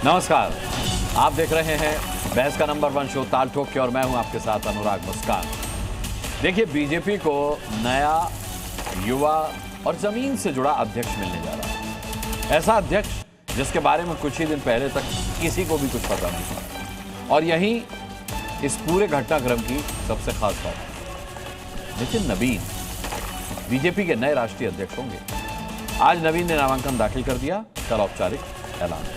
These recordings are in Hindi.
नमस्कार, आप देख रहे हैं बहस का नंबर 1 शो ताल ठोक के और मैं हूं आपके साथ अनुराग मुस्कान। देखिए, बीजेपी को नया युवा और जमीन से जुड़ा अध्यक्ष मिलने जा रहा है। ऐसा अध्यक्ष जिसके बारे में कुछ ही दिन पहले तक किसी को भी कुछ पता नहीं था। और यही इस पूरे घटनाक्रम की सबसे खास बात है। नितिन नवीन बीजेपी के नए राष्ट्रीय अध्यक्ष होंगे। आज नवीन ने नामांकन दाखिल कर दिया, कल औपचारिक ऐलान।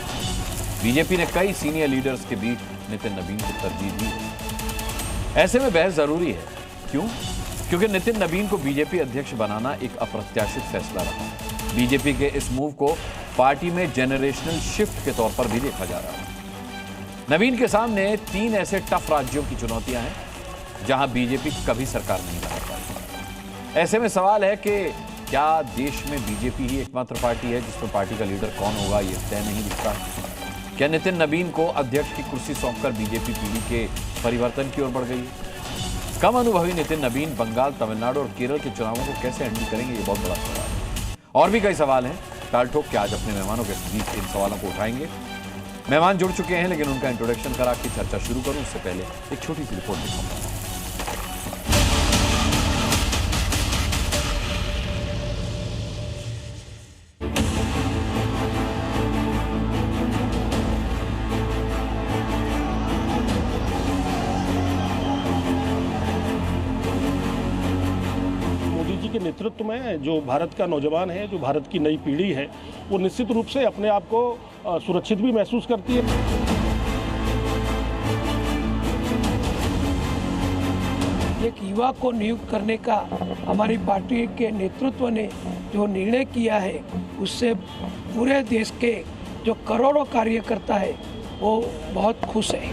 बीजेपी ने कई सीनियर लीडर्स के बीच नितिन नवीन को तरजीह दी है। ऐसे में बहस जरूरी है। क्यों? क्योंकि नितिन नवीन को बीजेपी अध्यक्ष बनाना एक अप्रत्याशित फैसला रहा। बीजेपी के इस मूव को पार्टी में जेनरेशनल शिफ्ट के तौर पर भी देखा जा रहा है। नवीन के सामने 3 ऐसे टफ राज्यों की चुनौतियां हैं जहां बीजेपी कभी सरकार नहीं बना पाई। ऐसे में सवाल है कि क्या देश में बीजेपी ही एकमात्र पार्टी है जिसमें पार्टी का लीडर कौन होगा ये तय नहीं दिखता है? क्या नितिन नवीन को अध्यक्ष की कुर्सी सौंपकर बीजेपी पीढ़ी के परिवर्तन की ओर बढ़ गई? कम अनुभवी नितिन नवीन बंगाल, तमिलनाडु और केरल के चुनावों को कैसे हैंडल करेंगे, ये बहुत बड़ा सवाल है। और भी कई सवाल हैं। ताल ठोक के आज अपने मेहमानों के बीच इन सवालों को उठाएंगे। मेहमान जुड़ चुके हैं, लेकिन उनका इंट्रोडक्शन करा के चर्चा शुरू करूं उससे पहले एक छोटी सी रिपोर्ट दिखाऊंगा। के नेतृत्व में जो भारत का नौजवान है, जो भारत की नई पीढ़ी है, वो निश्चित रूप से अपने आप को सुरक्षित भी महसूस करती है। एक युवा को नियुक्त करने का हमारी पार्टी के नेतृत्व ने जो निर्णय किया है, उससे पूरे देश के जो करोड़ों कार्यकर्ता है वो बहुत खुश है।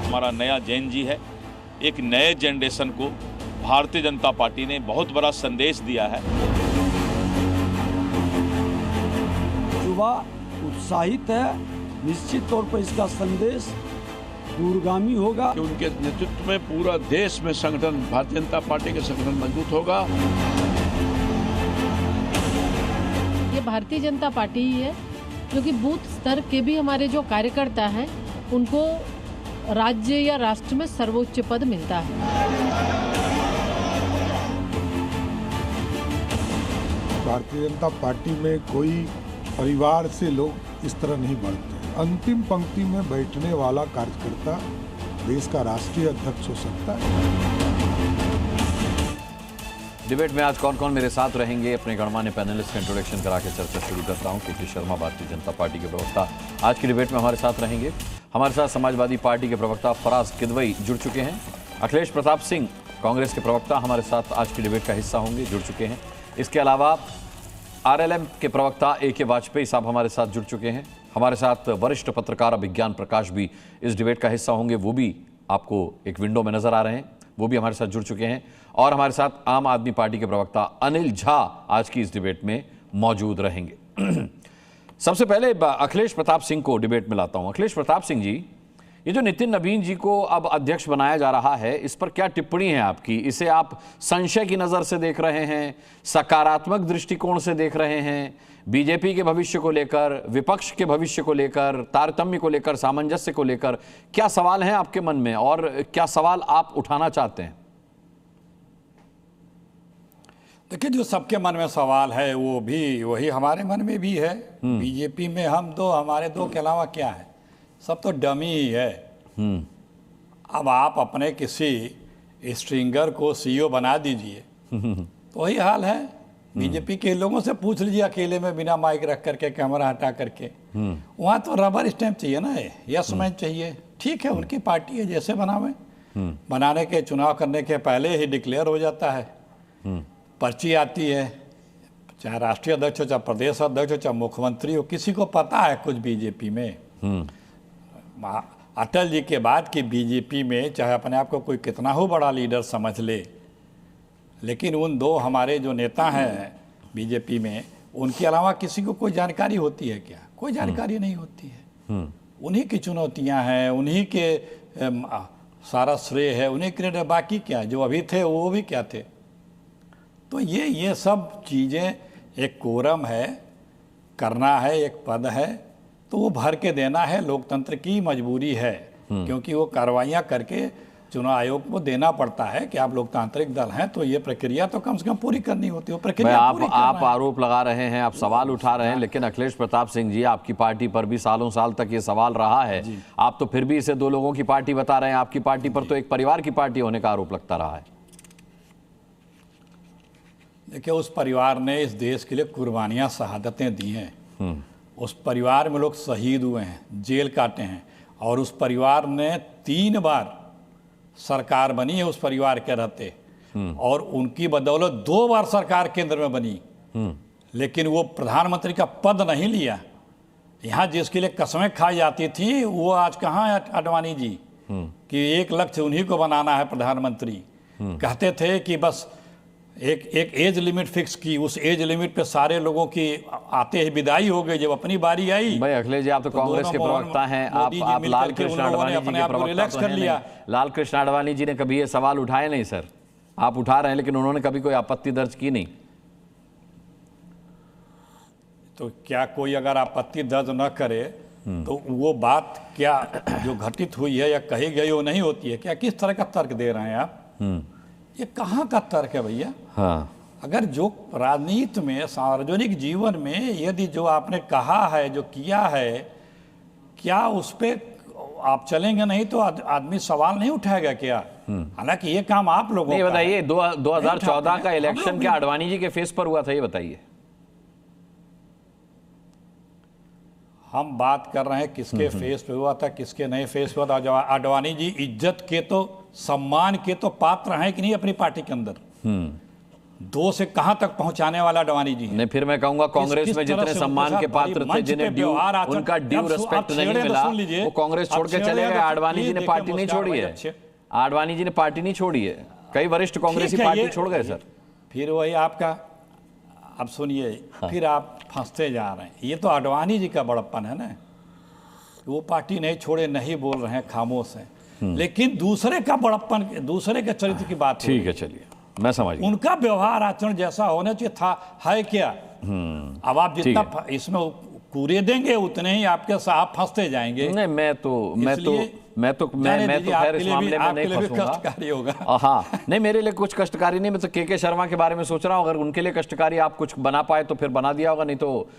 हमारा नया जैन जी है। एक नए जनरेशन को भारतीय जनता पार्टी ने बहुत बड़ा संदेश दिया है। युवा उत्साहित है, निश्चित तौर पर इसका संदेश दूरगामी होगा। उनके नेतृत्व में पूरा देश में संगठन, भारतीय जनता पार्टी का संगठन मजबूत होगा। ये भारतीय जनता पार्टी ही है, क्योंकि बूथ स्तर के भी हमारे जो कार्यकर्ता हैं उनको राज्य या राष्ट्र में सर्वोच्च पद मिलता है। भारतीय जनता पार्टी में कोई परिवार से लोग इस तरह नहीं बढ़ते। अंतिम पंक्ति में बैठने वाला कार्यकर्ता देश का राष्ट्रीय अध्यक्ष हो सकता है। डिबेट में आज कौन कौन मेरे साथ रहेंगे, अपने गणमान्य पैनलिस्ट का इंट्रोडक्शन करा के चर्चा शुरू करता हूं। के शर्मा भारतीय जनता पार्टी के प्रवक्ता आज की डिबेट में हमारे साथ रहेंगे। हमारे साथ समाजवादी पार्टी के प्रवक्ता फराज किदवई जुड़ चुके हैं। अखिलेश प्रताप सिंह कांग्रेस के प्रवक्ता हमारे साथ आज की डिबेट का हिस्सा होंगे, जुड़ चुके हैं। इसके अलावा आरएलएम के प्रवक्ता ए.के. वाजपेयी साहब हमारे साथ जुड़ चुके हैं। हमारे साथ वरिष्ठ पत्रकार अभिज्ञान प्रकाश भी इस डिबेट का हिस्सा होंगे। वो भी आपको एक विंडो में नजर आ रहे हैं, वो भी हमारे साथ जुड़ चुके हैं। और हमारे साथ आम आदमी पार्टी के प्रवक्ता अनिल झा आज की इस डिबेट में मौजूद रहेंगे। सबसे पहले अखिलेश प्रताप सिंह को डिबेट में लाता हूं। अखिलेश प्रताप सिंह जी, ये जो नितिन नवीन जी को अब अध्यक्ष बनाया जा रहा है, इस पर क्या टिप्पणी है आपकी? इसे आप संशय की नजर से देख रहे हैं, सकारात्मक दृष्टिकोण से देख रहे हैं? बीजेपी के भविष्य को लेकर, विपक्ष के भविष्य को लेकर, तारतम्य को लेकर, सामंजस्य को लेकर क्या सवाल हैं आपके मन में और क्या सवाल आप उठाना चाहते हैं? देखिए, जो सबके मन में सवाल है वो भी वही हमारे मन में भी है। बीजेपी में हम दो, हमारे दो के अलावा क्या है? सब तो डमी ही है। अब आप अपने किसी स्ट्रिंगर को सीईओ बना दीजिए तो वही हाल है। बीजेपी के लोगों से पूछ लीजिए अकेले में, बिना माइक रख करके, कैमरा हटा करके। वहाँ तो रबर स्टैंप चाहिए ना, यस मैन चाहिए। ठीक है, उनकी पार्टी है, जैसे बनावे। बनाने के, चुनाव करने के पहले ही डिक्लेयर हो जाता है। पर्ची आती है, चाहे राष्ट्रीय अध्यक्ष हो, चाहे प्रदेश अध्यक्ष हो, चाहे मुख्यमंत्री हो, किसी को पता है कुछ बीजेपी में। अटल जी के बाद की बीजेपी में चाहे अपने आप को कोई कितना हो बड़ा लीडर समझ ले, लेकिन उन दो हमारे जो नेता हैं बीजेपी में, उनके अलावा किसी को कोई जानकारी होती है क्या? कोई जानकारी नहीं होती है। उन्हीं की चुनौतियां हैं, उन्हीं के सारा श्रेय है, उन्हीं क्रेडिट। बाकी क्या, जो अभी थे वो भी क्या थे? तो ये सब चीज़ें, एक कोरम है करना है, एक पद है तो वो भर के देना है, लोकतंत्र की मजबूरी है, क्योंकि वो कार्रवाइयाँ करके चुनाव आयोग को देना पड़ता है कि आप लोकतांत्रिक दल हैं तो ये प्रक्रिया तो कम से कम पूरी करनी होती है। वो प्रक्रिया आप आरोप लगा रहे हैं, आप सवाल उठा रहे हैं, लेकिन अखिलेश प्रताप सिंह जी, आपकी पार्टी पर भी सालों साल तक ये सवाल रहा है। आप तो फिर भी इसे दो लोगों की पार्टी बता रहे हैं, आपकी पार्टी पर तो एक परिवार की पार्टी होने का आरोप लगता रहा है। देखिए, उस परिवार ने इस देश के लिए कुर्बानियां, शहादतें दी हैं। उस परिवार में लोग शहीद हुए हैं, जेल काटे हैं, और उस परिवार ने 3 बार सरकार बनी है उस परिवार के रहते, और उनकी बदौलत 2 बार सरकार केंद्र में बनी, लेकिन वो प्रधानमंत्री का पद नहीं लिया। यहाँ जिसके लिए कसमें खाई जाती थी वो आज कहाँ है आडवाणी जी, कि एक लक्ष्य उन्हीं को बनाना है प्रधानमंत्री। कहते थे कि बस एक एज लिमिट फिक्स की, उस एज लिमिट पे सारे लोगों की आते ही विदाई हो गई। जब अपनी बारी आई, भाई अखिलेश जी, आप तो कांग्रेस के प्रवक्ता हैं, आप लाल कृष्ण आडवाणी जी के प्रवक्ता तो हैं नहीं। लाल कृष्ण आडवाणी जी ने कभी ये सवाल उठाए नहीं सर, आप उठा रहे हैं, लेकिन उन्होंने कभी कोई आपत्ति दर्ज की नहीं। तो क्या कोई अगर आपत्ति दर्ज न करे तो वो बात क्या जो घटित हुई है या कही गई वो नहीं होती है क्या? किस तरह का तर्क दे रहे हैं आप? ये कहाँ का तर्क है भैया? हाँ, अगर जो राजनीति में, सार्वजनिक जीवन में यदि जो आपने कहा है, जो किया है, क्या उस पर आप चलेंगे नहीं तो आदमी सवाल नहीं उठाएगा क्या? हालांकि ये काम आप लोगों का बताइए, 2014 का इलेक्शन क्या आडवाणी जी के फेस पर हुआ था, ये बताइए। हम बात कर रहे हैं किसके फेस पे हुआ था, किसके नहीं फेस हुआ था। आडवाणी जी इज्जत के तो, सम्मान के तो पात्र हैं कि नहीं अपनी पार्टी के अंदर? 2 से कहां तक पहुंचाने वाला आडवाणी जी? नहीं, फिर मैं कहूंगा कांग्रेस में जितने सम्मान के पात्र थे, जिन्हें उनका ड्यू रिस्पेक्ट नहीं मिला, वो कांग्रेस छोड़ के चले गए। आडवाणी जी ने पार्टी नहीं छोड़ी है, आडवाणी जी ने पार्टी नहीं छोड़ी है, कई वरिष्ठ कांग्रेसी पार्टी छोड़ गए सर। फिर वही आपका, अब सुनिए, फिर आप फंसते जा रहे हैं। ये तो आडवाणी जी का बड़प्पन है ना, वो पार्टी नहीं छोड़े, नहीं बोल रहे हैं, खामोश हैं, लेकिन दूसरे का बड़प्पन, दूसरे के चरित्र की बात। ठीक है, चलिए मैं समझ गया। उनका व्यवहार आचरण जैसा होना चाहिए था, है क्या? अब आप जितना इसमें कूरे देंगे उतने ही आपके साथ फंसते जाएंगे। नहीं, मैं तो खैर इस मामले में नहीं फंसूंगा। कष्टकारी होगा। हाँ, नहीं, मेरे लिए कुछ कष्टकारी नहीं। मैं तो के शर्मा के बारे में सोच रहा हूँ, अगर उनके लिए कष्टकारी आप कुछ बना पाए तो फिर बना दिया होगा, नहीं तो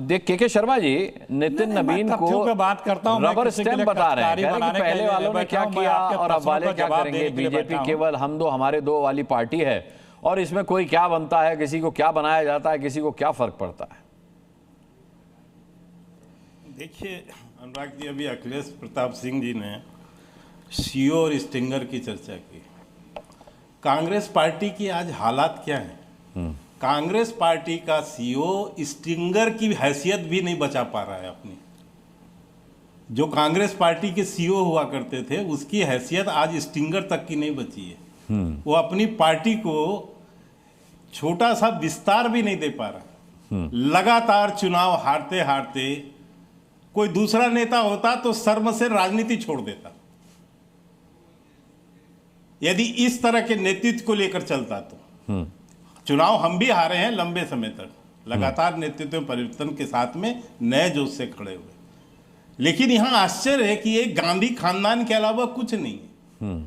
देख के शर्मा जी नितिन नवीन को बात करता हूँ, रबर स्टैम्प बता रहे हैं कि पहले वालों ने क्या किया और अब वाले क्या करेंगे। बीजेपी केवल हम दो, हमारे दो वाली पार्टी है, और इसमें कोई क्या बनता है, किसी को क्या बनाया जाता है, किसी को क्या फर्क पड़ता है। देखिए अनुराग जी, अभी अखिलेश प्रताप सिंह जी ने सीओ और स्टिंगर की चर्चा की। कांग्रेस पार्टी की आज हालात क्या है? कांग्रेस पार्टी का सीओ स्टिंगर की हैसियत भी नहीं बचा पा रहा है अपनी। जो कांग्रेस पार्टी के सीओ हुआ करते थे उसकी हैसियत आज स्टिंगर तक की नहीं बची है। वो अपनी पार्टी को छोटा सा विस्तार भी नहीं दे पा रहा। लगातार चुनाव हारते हारते कोई दूसरा नेता होता तो शर्म से राजनीति छोड़ देता। यदि इस तरह के नेतृत्व को लेकर चलता तो चुनाव हम भी हारे हैं लंबे समय तक, लगातार नेतृत्व परिवर्तन के साथ में नए जोश से खड़े हुए। लेकिन यहां आश्चर्य है कि ये गांधी खानदान के अलावा कुछ नहीं है।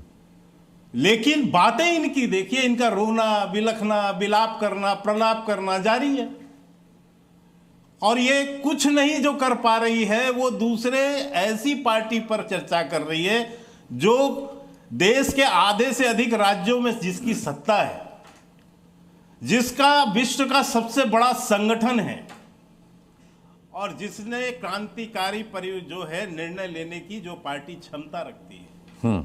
लेकिन बातें इनकी देखिए, इनका रोना, बिलखना, विलाप करना, प्रलाप करना जारी है। और ये कुछ नहीं जो कर पा रही है, वो दूसरे ऐसी पार्टी पर चर्चा कर रही है जो देश के आधे से अधिक राज्यों में जिसकी सत्ता है, जिसका विश्व का सबसे बड़ा संगठन है, और जिसने क्रांतिकारी जो है निर्णय लेने की जो पार्टी क्षमता रखती है।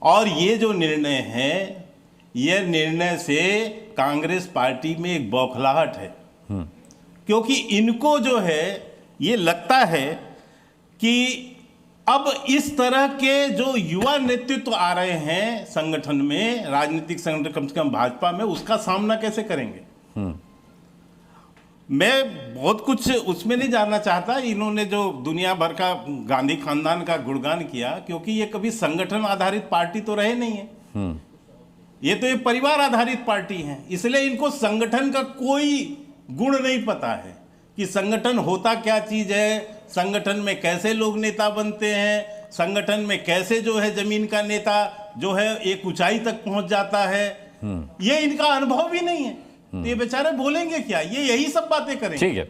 और ये जो निर्णय है, ये निर्णय से कांग्रेस पार्टी में एक बौखलाहट है, क्योंकि इनको जो है ये लगता है कि अब इस तरह के जो युवा नेतृत्व आ रहे हैं संगठन में, राजनीतिक संगठन कम से कम भाजपा में, उसका सामना कैसे करेंगे। मैं बहुत कुछ उसमें नहीं जानना चाहता। इन्होंने जो दुनिया भर का गांधी खानदान का गुणगान किया, क्योंकि ये कभी संगठन आधारित पार्टी तो रहे नहीं है, ये तो एक परिवार आधारित पार्टी है, इसलिए इनको संगठन का कोई गुण नहीं पता है। कि संगठन होता क्या चीज है, संगठन में कैसे लोग नेता बनते हैं, संगठन में कैसे जो है जमीन का नेता जो है एक ऊंचाई तक पहुंच जाता है, ये इनका अनुभव भी नहीं है। तो ये बेचारे बोलेंगे क्या, ये यही सब बातें करेंगे।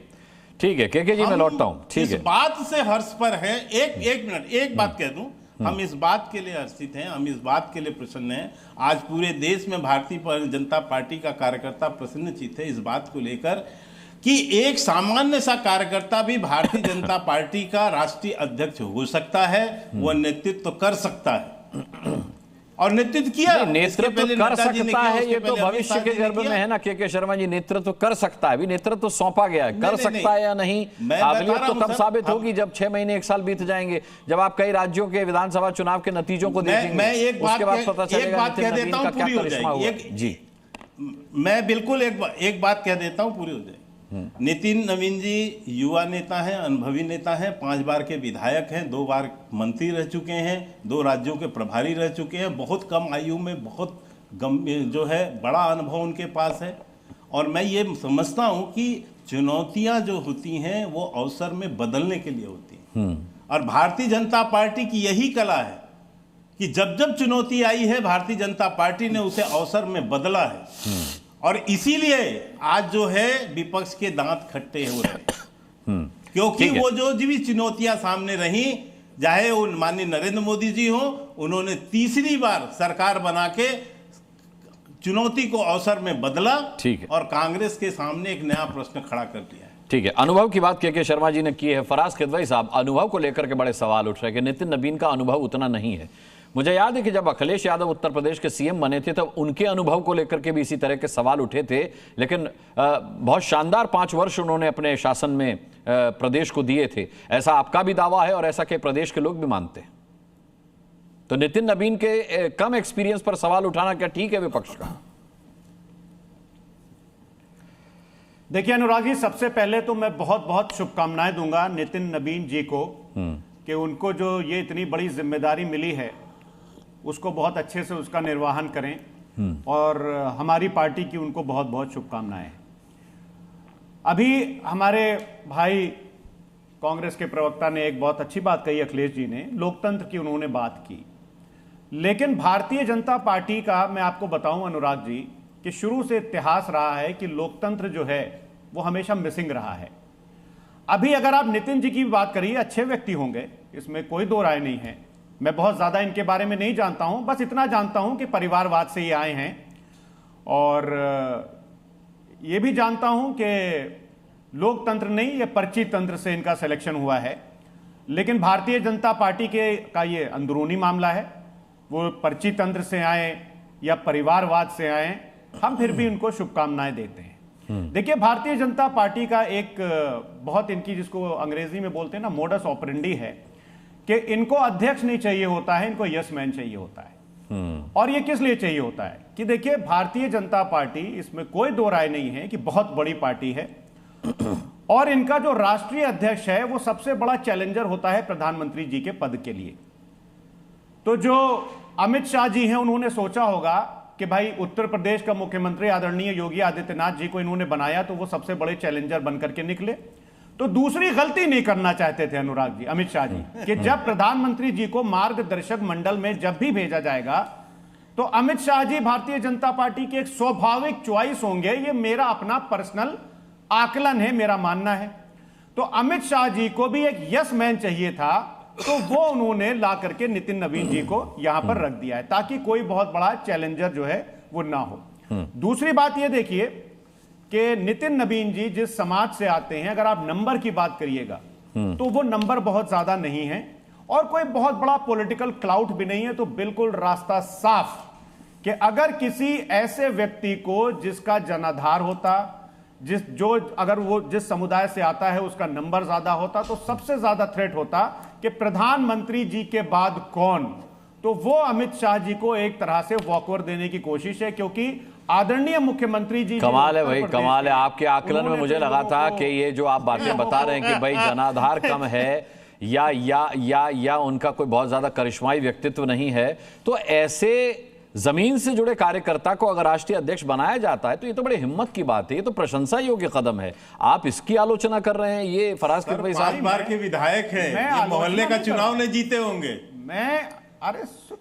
ठीक है के जी, मैं लौटता हूं। ठीक है, इस बात से हर्ष पर है। एक मिनट, एक बात कह दूं, हम इस बात के लिए हर्षित हैं, हम इस बात के लिए प्रसन्न हैं, आज पूरे देश में भारतीय जनता पार्टी का कार्यकर्ता प्रसन्नचित्त है इस बात को लेकर कि एक सामान्य सा कार्यकर्ता भी भारतीय जनता पार्टी का राष्ट्रीय अध्यक्ष हो सकता है, वह नेतृत्व कर सकता है और नेतृत्व किया। नेतृत्व कर सकता है, ये तो भविष्य के गर्भ में है ना के शर्मा जी। नेतृत्व कर सकता है, अभी नेतृत्व सौंपा गया है, कर सकता है या नहीं काबिलियत तो तब साबित होगी जब 6 महीने 1 साल बीत जाएंगे, जब आप कई राज्यों के विधानसभा चुनाव के नतीजों को देखेंगे। मैं एक बात कह देता हूं, पूरी हो जाएगी जी। मैं बिल्कुल एक बात कह देता हूं, पूरी हो जाएगी। नितिन नवीन जी युवा नेता हैं, अनुभवी नेता हैं, 5 बार के विधायक हैं, 2 बार मंत्री रह चुके हैं, 2 राज्यों के प्रभारी रह चुके हैं, बहुत कम आयु में बहुत जो है बड़ा अनुभव उनके पास है। और मैं ये समझता हूं कि चुनौतियां जो होती हैं वो अवसर में बदलने के लिए होती हैं, और भारतीय जनता पार्टी की यही कला है कि जब जब चुनौती आई है भारतीय जनता पार्टी ने उसे अवसर में बदला है, और इसीलिए आज जो है विपक्ष के दांत खट्टे हो रहे, क्योंकि वो जो भी चुनौतियां सामने रही, चाहे वो माननीय नरेंद्र मोदी जी हो, उन्होंने तीसरी बार सरकार बना के चुनौती को अवसर में बदला और कांग्रेस के सामने एक नया प्रश्न खड़ा कर दिया है। ठीक है, अनुभव की बात के शर्मा जी ने की है। फराज किदवई साहब, अनुभव को लेकर के बड़े सवाल उठ रहे हैं कि नितिन नवीन का अनुभव उतना नहीं है। मुझे याद है कि जब अखिलेश यादव उत्तर प्रदेश के सीएम बने थे तब उनके अनुभव को लेकर के भी इसी तरह के सवाल उठे थे, लेकिन बहुत शानदार 5 वर्ष उन्होंने अपने शासन में प्रदेश को दिए थे। ऐसा आपका भी दावा है और ऐसा के प्रदेश के लोग भी मानते हैं। तो नितिन नवीन के कम एक्सपीरियंस पर सवाल उठाना क्या ठीक है विपक्ष का? देखिए अनुराग जी, सबसे पहले तो मैं बहुत बहुत शुभकामनाएं दूंगा नितिन नवीन जी को कि उनको जो ये इतनी बड़ी जिम्मेदारी मिली है उसको बहुत अच्छे से उसका निर्वहन करें, और हमारी पार्टी की उनको बहुत बहुत शुभकामनाएं। अभी हमारे भाई कांग्रेस के प्रवक्ता ने एक बहुत अच्छी बात कही, अखिलेश जी ने लोकतंत्र की उन्होंने बात की, लेकिन भारतीय जनता पार्टी का मैं आपको बताऊं अनुराग जी कि शुरू से इतिहास रहा है कि लोकतंत्र जो है वो हमेशा मिसिंग रहा है। अभी अगर आप नितिन जी की बात करिए, अच्छे व्यक्ति होंगे, इसमें कोई दो राय नहीं है। मैं बहुत ज्यादा इनके बारे में नहीं जानता हूं, बस इतना जानता हूं कि परिवारवाद से ये आए हैं, और ये भी जानता हूं कि लोकतंत्र नहीं, ये पर्ची तंत्र से इनका सिलेक्शन हुआ है। लेकिन भारतीय जनता पार्टी का ये अंदरूनी मामला है, वो पर्ची तंत्र से आए या परिवारवाद से आए, हम फिर भी उनको शुभकामनाएं देते हैं। देखिए, भारतीय जनता पार्टी का एक बहुत इनकी जिसको अंग्रेजी में बोलते हैं ना मोडस ऑपरेंडी है कि इनको अध्यक्ष नहीं चाहिए होता है, इनको यस मैन चाहिए होता है। और ये किस लिए चाहिए होता है कि देखिए भारतीय जनता पार्टी, इसमें कोई दो राय नहीं है कि बहुत बड़ी पार्टी है, और इनका जो राष्ट्रीय अध्यक्ष है वो सबसे बड़ा चैलेंजर होता है प्रधानमंत्री जी के पद के लिए। तो जो अमित शाह जी हैं उन्होंने सोचा होगा कि भाई उत्तर प्रदेश का मुख्यमंत्री आदरणीय योगी आदित्यनाथ जी को इन्होंने बनाया तो वो सबसे बड़े चैलेंजर बनकर के निकले, तो दूसरी गलती नहीं करना चाहते थे अनुराग जी, अमित शाह जी, कि जब प्रधानमंत्री जी को मार्गदर्शक मंडल में जब भी भेजा जाएगा तो अमित शाह जी भारतीय जनता पार्टी के एक स्वाभाविक चॉइस होंगे। ये मेरा अपना पर्सनल आकलन है, मेरा मानना है। तो अमित शाह जी को भी एक यस मैन चाहिए था, तो वो उन्होंने ला करके नितिन नवीन जी को यहां पर रख दिया है ताकि कोई बहुत बड़ा चैलेंजर जो है वो ना हो। दूसरी बात ये देखिए कि नितिन नवीन जी जिस समाज से आते हैं, अगर आप नंबर की बात करिएगा तो वो नंबर बहुत ज्यादा नहीं है और कोई बहुत बड़ा पॉलिटिकल क्लाउड भी नहीं है। तो बिल्कुल रास्ता साफ कि अगर किसी ऐसे व्यक्ति को जिसका जनाधार होता, अगर वो जिस समुदाय से आता है उसका नंबर ज्यादा होता, तो सबसे ज्यादा थ्रेट होता कि प्रधानमंत्री जी के बाद कौन, तो वो अमित शाह जी को एक तरह से वॉकओवर देने की कोशिश है, क्योंकि आदरणीय मुख्यमंत्री जी कमाल है भाई, कमाल है। आपके आकलन में मुझे लगा था कि ये जो आप बातें बता रहे हैं कि भाई जनाधार कम है या उनका कोई बहुत ज्यादा करिश्माई व्यक्तित्व नहीं है, तो ऐसे जमीन से जुड़े कार्यकर्ता को अगर राष्ट्रीय अध्यक्ष बनाया जाता है तो ये तो बड़ी हिम्मत की बात है, ये तो प्रशंसा योग्य कदम है। आप इसकी आलोचना कर रहे हैं। ये फराज किदवई साहब 5 बार के विधायक हैं, ये मोहल्ले का चुनाव नहीं जीते होंगे।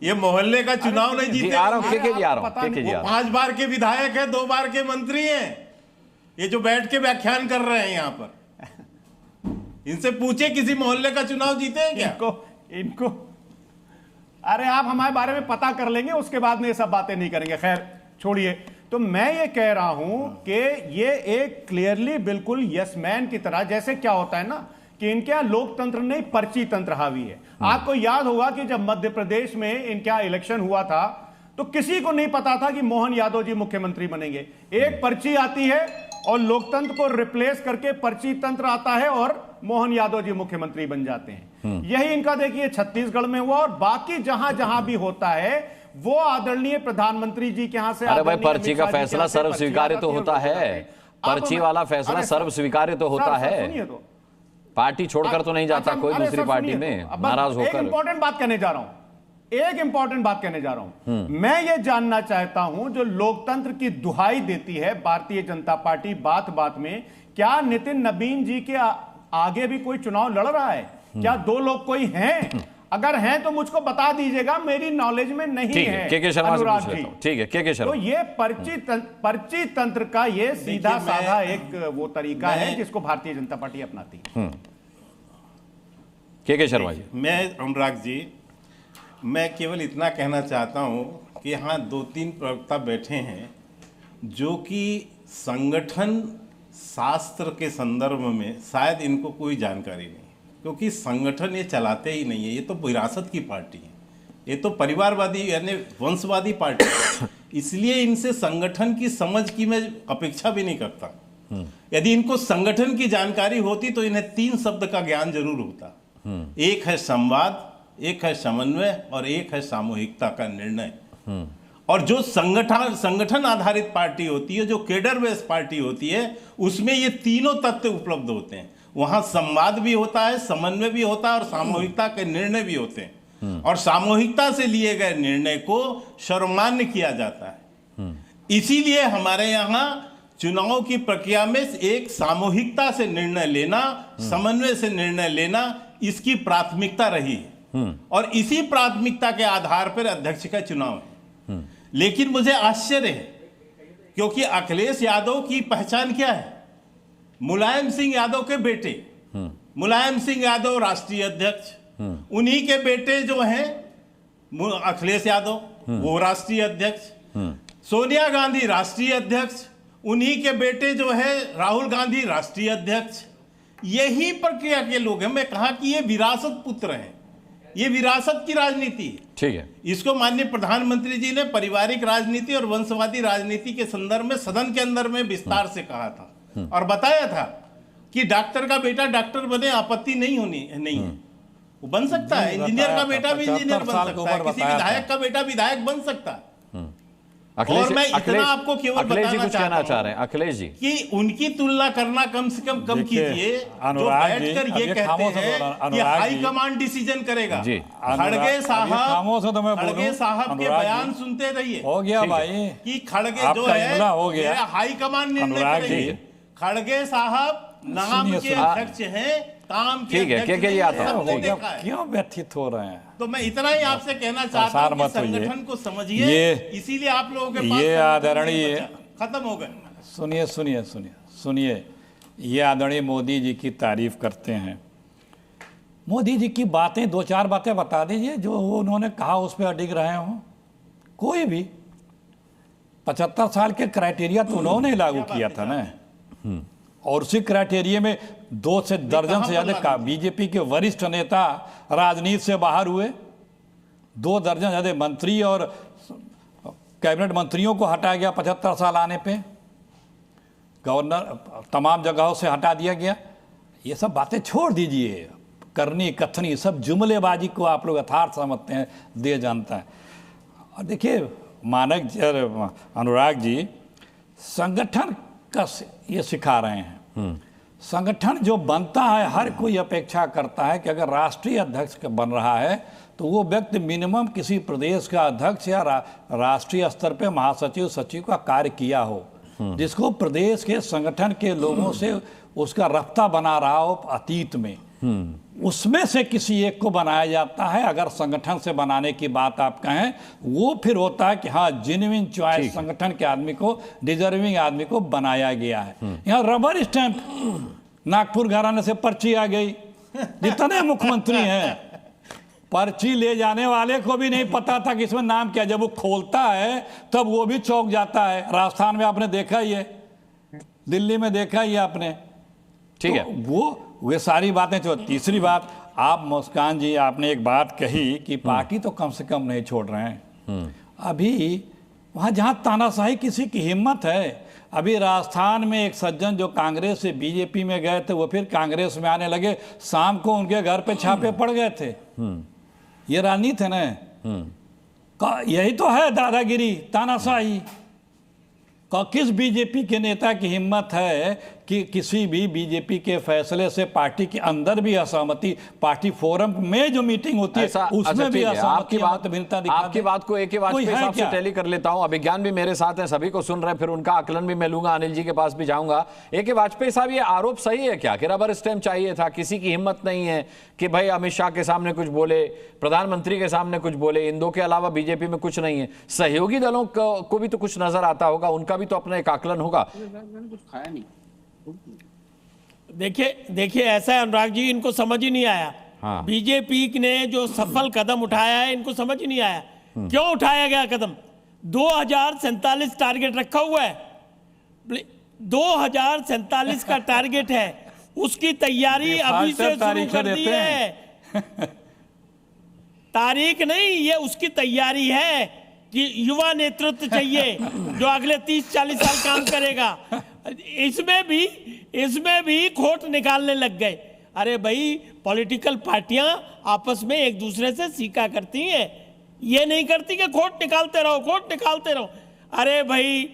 ये मोहल्ले का चुनाव नहीं जीते। आ रहा हूं, के जी आ रहा हूं, 5 बार के विधायक है, 2 बार के मंत्री हैं, ये जो बैठ के व्याख्यान कर रहे हैं यहाँ पर। इनसे पूछे किसी मोहल्ले का चुनाव जीते हैं क्या? इनको अरे आप हमारे बारे में पता कर लेंगे, उसके बाद में ये सब बातें नहीं करेंगे। खैर छोड़िए। तो मैं ये कह रहा हूं कि ये एक क्लियरली बिल्कुल यस मैन की तरह, जैसे क्या होता है ना कि इनके यहां लोकतंत्र नहीं पर्ची तंत्र हावी है। आपको याद होगा कि जब मध्य प्रदेश में इनके यहां इलेक्शन हुआ था तो किसी को नहीं पता था कि मोहन यादव जी मुख्यमंत्री बनेंगे। एक पर्ची आती है और लोकतंत्र को रिप्लेस करके पर्ची तंत्र आता है और मोहन यादव जी मुख्यमंत्री बन जाते हैं। यही इनका देखिए छत्तीसगढ़ में हुआ और बाकी जहां जहां भी होता है वो आदरणीय प्रधानमंत्री जी के यहां से। अरे भाई पर्ची का फैसला सर्व स्वीकार्य तो होता है, पर्ची वाला फैसला सर्व स्वीकार्य तो होता है। पार्टी छोड़कर तो नहीं जाता कोई दूसरी पार्टी में नाराज होकर। एक इंपॉर्टेंट बात कहने जा रहा हूं, मैं ये जानना चाहता हूं जो लोकतंत्र की दुहाई देती है भारतीय जनता पार्टी बात बात में, क्या नितिन नबीन जी के आगे भी कोई चुनाव लड़ रहा है? क्या 2 लोग कोई हैं? अगर हैं तो मुझको बता दीजिएगा, मेरी नॉलेज में नहीं है। के शर्मा से पूछ लेता हूं। ठीक है, के शर्मा। तो ये पर्ची तंत्र का ये सीधा साधा एक वो तरीका है जिसको भारतीय जनता पार्टी अपनाती है। के शर्मा जी। मैं अनुराग जी, मैं केवल इतना कहना चाहता हूं कि यहाँ 2-3 प्रवक्ता बैठे हैं जो कि संगठन शास्त्र के संदर्भ में शायद इनको कोई जानकारी नहीं, क्योंकि संगठन ये चलाते ही नहीं है। ये तो विरासत की पार्टी है, ये तो परिवारवादी यानी वंशवादी पार्टी है। इसलिए इनसे संगठन की समझ की मैं अपेक्षा भी नहीं करता। यदि इनको संगठन की जानकारी होती तो इन्हें 3 शब्द का ज्ञान जरूर होता। एक है संवाद, एक है समन्वय और एक है सामूहिकता का निर्णय। और जो संगठन आधारित पार्टी होती है, जो केडर बेस्ड पार्टी होती है, उसमें ये तीनों तत्व उपलब्ध होते हैं। वहां संवाद भी होता है, समन्वय भी होता है और सामूहिकता के निर्णय भी होते हैं। और सामूहिकता से लिए गए निर्णय को सर्वमान्य किया जाता है। इसीलिए हमारे यहाँ चुनाव की प्रक्रिया में एक सामूहिकता से निर्णय लेना, समन्वय से निर्णय लेना, इसकी प्राथमिकता रही है। और इसी प्राथमिकता के आधार पर अध्यक्ष का चुनाव है। लेकिन मुझे आश्चर्य है, क्योंकि अखिलेश यादव की पहचान क्या है? मुलायम सिंह यादव के बेटे, मुलायम सिंह यादव राष्ट्रीय अध्यक्ष, उन्हीं के बेटे जो हैं अखिलेश यादव, वो राष्ट्रीय अध्यक्ष, सोनिया गांधी राष्ट्रीय अध्यक्ष, उन्हीं के बेटे जो है राहुल गांधी राष्ट्रीय अध्यक्ष। यही प्रक्रिया के लोग हैं। मैं कहा कि ये विरासत पुत्र हैं, ये विरासत की राजनीति है। ठीक है। इसको माननीय प्रधानमंत्री जी ने पारिवारिक राजनीति और वंशवादी राजनीति के संदर्भ में सदन के अंदर में विस्तार से कहा था और बताया था कि डॉक्टर का बेटा डॉक्टर बने, आपत्ति नहीं है। वो बन सकता है, इंजीनियर का बेटा भी इंजीनियर बन सकता है, किसी विधायक का बेटा विधायक बन सकता है। और मैं इतना आपको केवल बताना चाहता हूं अखिलेश जी कि उनकी तुलना करना कम से कम कीजिए, जो बैठकर ये कहते हैं कि हाई कमांड डिसीजन करेगा। खड़गे साहब के बयान सुनते रहिए। हो गया भाई कि खड़गे जो है हाई कमांड निर्णय करेगी। खड़गे साहब नाम के अध्यक्ष हैं, काम के अध्यक्ष क्यों व्यथित हो रहे हैं? तो मैं इतना ही आपसे कहना चाहता हूं कि संगठन को समझिए, इसीलिए आप लोगों के पास ये आदरणीय खत्म हो गए। सुनिए, ये आदरणीय मोदी जी की तारीफ करते हैं। मोदी जी की बातें 2-4 बातें बता दीजिए जो उन्होंने कहा उस पर अडिग रहे हों। कोई भी 75 साल के क्राइटेरिया तो उन्होंने लागू किया था ना, और उसी क्राइटेरिया में 2 से दर्जन से ज्यादा बीजेपी के वरिष्ठ नेता राजनीति से बाहर हुए। 2 दर्जन ज्यादा मंत्री और कैबिनेट मंत्रियों को हटाया गया 75 साल आने पे। गवर्नर तमाम जगहों से हटा दिया गया। ये सब बातें छोड़ दीजिए, करनी कथनी सब जुमलेबाजी को आप लोग यथार्थ समझते हैं, दे जानता है। और देखिए अनुराग जी, संगठन का ये सिखा रहे हैं। संगठन जो बनता है, हर कोई अपेक्षा करता है कि अगर राष्ट्रीय अध्यक्ष बन रहा है तो वो व्यक्ति मिनिमम किसी प्रदेश का अध्यक्ष या राष्ट्रीय स्तर पे महासचिव सचिव का कार्य किया हो, जिसको प्रदेश के संगठन के लोगों से उसका रफ्ता बना रहा हो अतीत में, उसमें से किसी एक को बनाया जाता है। अगर संगठन से बनाने की बात आप कहें, वो फिर होता है कि हाँ जेन्युइन चॉइस संगठन के आदमी को, डिजर्विंग आदमी को बनाया गया है। यहाँ रबर स्टैंप नागपुर घराने से पर्ची आ गई, जितने मुख्यमंत्री हैं पर्ची ले जाने वाले को भी नहीं पता था कि इसमें नाम क्या। जब वो खोलता है तब वो भी चौंक जाता है। राजस्थान में आपने देखा ही है, दिल्ली में देखा ही है आपने, ठीक है। वो सारी बातें। जो तीसरी बात, आप मुस्कान जी आपने एक बात कही कि पार्टी तो कम से कम नहीं छोड़ रहे हैं। अभी वहाँ जहाँ तानाशाही किसी की हिम्मत है, अभी राजस्थान में एक सज्जन जो कांग्रेस से बीजेपी में गए थे वो फिर कांग्रेस में आने लगे, शाम को उनके घर पे छापे पड़ गए थे। ये राजनीति है ना, यही तो है दादागिरी, तानाशाही। किस बीजेपी के नेता की हिम्मत है कि किसी भी बीजेपी के फैसले से पार्टी के अंदर भी असहमति, पार्टी फोरम में जो मीटिंग होती है उसमें भी असहमति, आपकी बात को एक वाजपेयी साहब से टैली कर लेता हूं। अभिज्ञान भी मेरे साथ हैं, सभी को सुन रहे हैं, फिर उनका आकलन भी मैं लूंगा, अनिल जी के पास भी जाऊंगा। एक वाजपेयी साहब, ये आरोप सही है क्या कि रबर स्टैंप चाहिए था? किसी की हिम्मत नहीं है कि भाई अमित शाह के सामने कुछ बोले, प्रधानमंत्री के सामने कुछ बोले, इन दो के अलावा बीजेपी में कुछ नहीं है। सहयोगी दलों को भी तो कुछ नजर आता होगा, उनका भी तो अपना एक आकलन होगा। देखिए ऐसा है अनुराग जी, इनको समझ ही नहीं आया। हाँ। बीजेपी ने जो सफल कदम उठाया है इनको समझ ही नहीं आया। क्यों उठाया गया कदम? 2047 टारगेट रखा हुआ है, 2047 का टारगेट है, उसकी तैयारी अभी से शुरू कर दी है। तारीख नहीं, ये उसकी तैयारी है कि युवा नेतृत्व चाहिए जो अगले 30-40 साल काम करेगा। इसमें भी खोट निकालने लग गए। अरे भाई, पॉलिटिकल पार्टियां आपस में एक दूसरे से सीखा करती हैं, ये नहीं करती कि खोट निकालते रहो। अरे भाई,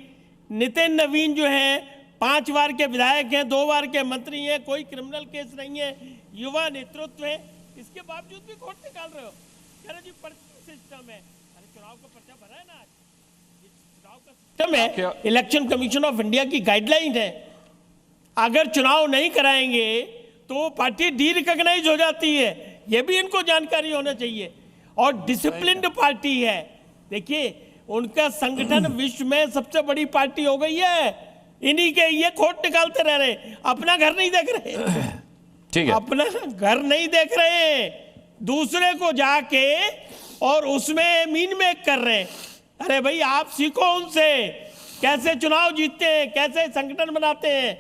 नितिन नवीन जो है 5 बार के विधायक हैं, 2 बार के मंत्री हैं, कोई क्रिमिनल केस नहीं है, युवा नेतृत्व है, इसके बावजूद भी खोट निकाल रहे हो। कह रहे जी पर्ची सिस्टम है। अरे चुनाव का पर्चा भरा है ना, चुनाव का सिस्टम है, इलेक्शन कमीशन ऑफ इंडिया की गाइडलाइन है। अगर चुनाव नहीं कराएंगे तो पार्टी डी रिकॉग्नाइज हो जाती है, यह भी इनको जानकारी होना चाहिए। और डिसिप्लिन्ड पार्टी है। देखिए, उनका संगठन विश्व में सबसे बड़ी पार्टी हो गई है, इन्हीं के ये खोट निकालते रह रहे, अपना घर नहीं देख रहे। ठीक है, अपना घर नहीं देख रहे, दूसरे को जाके और उसमें मीन मेक कर रहे। अरे भाई, आप सीखो उनसे, कैसे चुनाव जीतते हैं, कैसे संगठन बनाते हैं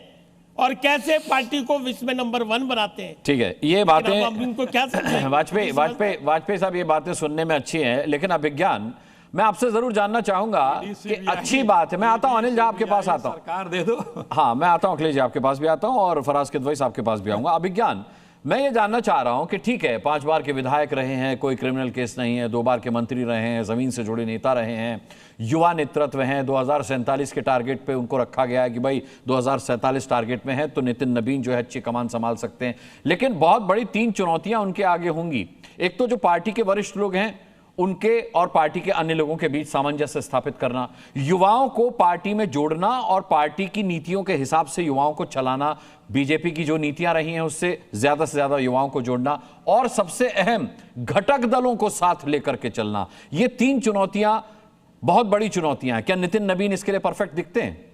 और कैसे पार्टी को विश्व में नंबर 1 बनाते हैं। ठीक है, ये बातें इनको क्या वाजपेयी साहब, ये बातें सुनने में अच्छी हैं, लेकिन अभिज्ञान मैं आपसे जरूर जानना चाहूंगा कि अच्छी बात है। मैं आता हूं अनिल जी, आपके पास आता हूं, सरकार दे दो। हाँ, मैं आता हूं अखिलेश जी, आपके पास भी आता हूं और फराज किदवई साहब के पास भी आऊंगा। अभिज्ञान, मैं ये जानना चाह रहा हूं कि ठीक है, 5 बार के विधायक रहे हैं, कोई क्रिमिनल केस नहीं है, 2 बार के मंत्री रहे हैं, जमीन से जुड़े नेता रहे हैं, युवा नेतृत्व हैं, 2047 के टारगेट पे उनको रखा गया है कि भाई 2047 टारगेट में है तो नितिन नवीन जो है अच्छी कमान संभाल सकते हैं। लेकिन बहुत बड़ी 3 चुनौतियां उनके आगे होंगी। एक तो जो पार्टी के वरिष्ठ लोग हैं उनके और पार्टी के अन्य लोगों के बीच सामंजस्य स्थापित करना, युवाओं को पार्टी में जोड़ना और पार्टी की नीतियों के हिसाब से युवाओं को चलाना, बीजेपी की जो नीतियां रही हैं उससे ज्यादा युवाओं को जोड़ना, और सबसे अहम घटक दलों को साथ लेकर के चलना। ये 3 चुनौतियां बहुत बड़ी चुनौतियां हैं। क्या नितिन नवीन इसके लिए परफेक्ट दिखते हैं?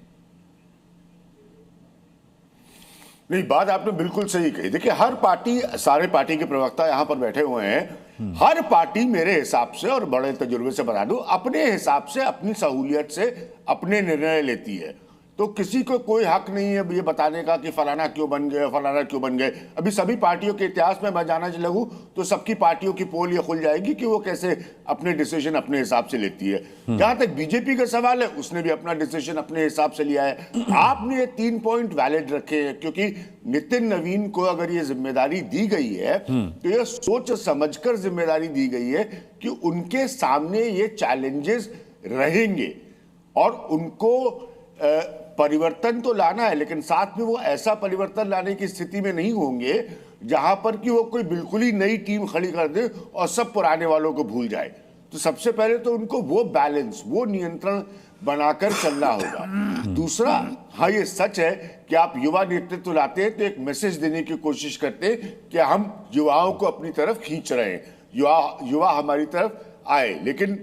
नहीं, बात आपने बिल्कुल सही कही। देखिए, हर पार्टी, सारे पार्टी के प्रवक्ता यहां पर बैठे हुए हैं, हर पार्टी मेरे हिसाब से और बड़े तजुर्बे से बता दूं, अपने हिसाब से, अपनी सहूलियत से अपने निर्णय लेती है। तो किसी को कोई हक नहीं है ये बताने का कि फलाना क्यों बन गए, फलाना क्यों बन गए। अभी सभी पार्टियों के इतिहास में मैं जाना लगूं तो सबकी पार्टियों की पोल ये खुल जाएगी कि वो कैसे अपने डिसीजन अपने हिसाब से लेती है। जहां तक बीजेपी का सवाल है, उसने भी अपना डिसीजन अपने हिसाब से लिया है। आपने ये 3 पॉइंट वैलिड रखे हैं, क्योंकि नितिन नवीन को अगर ये जिम्मेदारी दी गई है तो ये सोच समझकर जिम्मेदारी दी गई है कि उनके सामने ये चैलेंजेस रहेंगे और उनको परिवर्तन तो लाना है, लेकिन साथ में वो ऐसा परिवर्तन लाने की स्थिति में नहीं होंगे जहां पर कि वो कोई बिल्कुल ही नई टीम खड़ी कर दे और सब पुराने वालों को भूल जाए। तो सबसे पहले तो उनको वो बैलेंस, वो नियंत्रण बनाकर चलना होगा। दूसरा, हाँ ये सच है कि आप युवा नेतृत्व लाते हैं तो एक मैसेज देने की कोशिश करते हैं कि हम युवाओं को अपनी तरफ खींच रहे हैं, युवा हमारी तरफ आए, लेकिन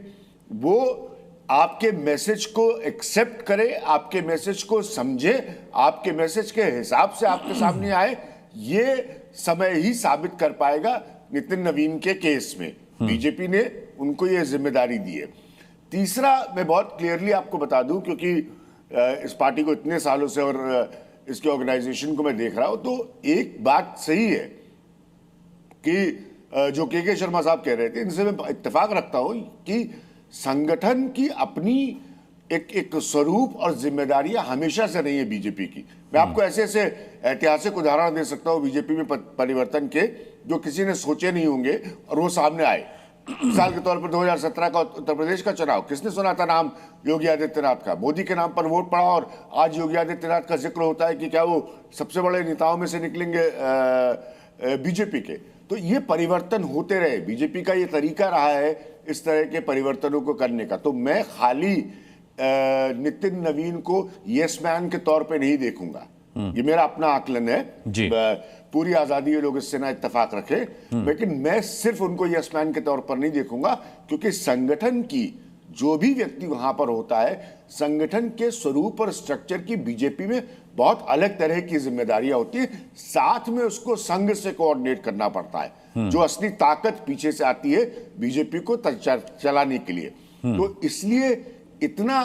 वो आपके मैसेज को एक्सेप्ट करे, आपके मैसेज को समझे, आपके मैसेज के हिसाब से आपके सामने आए, ये समय ही साबित कर पाएगा। नितिन नवीन के केस में बीजेपी ने उनको ये जिम्मेदारी दी है। तीसरा, मैं बहुत क्लियरली आपको बता दूं, क्योंकि इस पार्टी को इतने सालों से और इसके ऑर्गेनाइजेशन को मैं देख रहा हूं, तो एक बात सही है कि जो के शर्मा साहब कह रहे थे, इनसे मैं इत्तेफाक रखता हूं कि संगठन की अपनी एक स्वरूप और जिम्मेदारियां हमेशा से रही है बीजेपी की। मैं आपको ऐसे ऐसे ऐतिहासिक उदाहरण दे सकता हूं बीजेपी में परिवर्तन के, जो किसी ने सोचे नहीं होंगे और वो सामने आए। मिसाल के तौर पर 2017 का उत्तर प्रदेश का चुनाव, किसने सुना था नाम योगी आदित्यनाथ का? मोदी के नाम पर वोट पड़ा और आज योगी आदित्यनाथ का जिक्र होता है कि क्या वो सबसे बड़े नेताओं में से निकलेंगे बीजेपी के। तो ये परिवर्तन होते रहे, बीजेपी का ये तरीका रहा है इस तरह के परिवर्तनों को करने का। तो मैं खाली नितिन नवीन को यस मैन के तौर पे नहीं देखूंगा, ये मेरा अपना आकलन है जी। पूरी आजादी, ये लोग इससे ना इत्तेफाक रखे, लेकिन मैं सिर्फ उनको यस मैन के तौर पर नहीं देखूंगा, क्योंकि संगठन की जो भी व्यक्ति वहां पर होता है, संगठन के स्वरूप और स्ट्रक्चर की बीजेपी में बहुत अलग तरह की जिम्मेदारियां होती है। साथ में उसको संघ से कोऑर्डिनेट करना पड़ता है, जो असली ताकत पीछे से आती है बीजेपी को चलाने के लिए। तो इसलिए इतना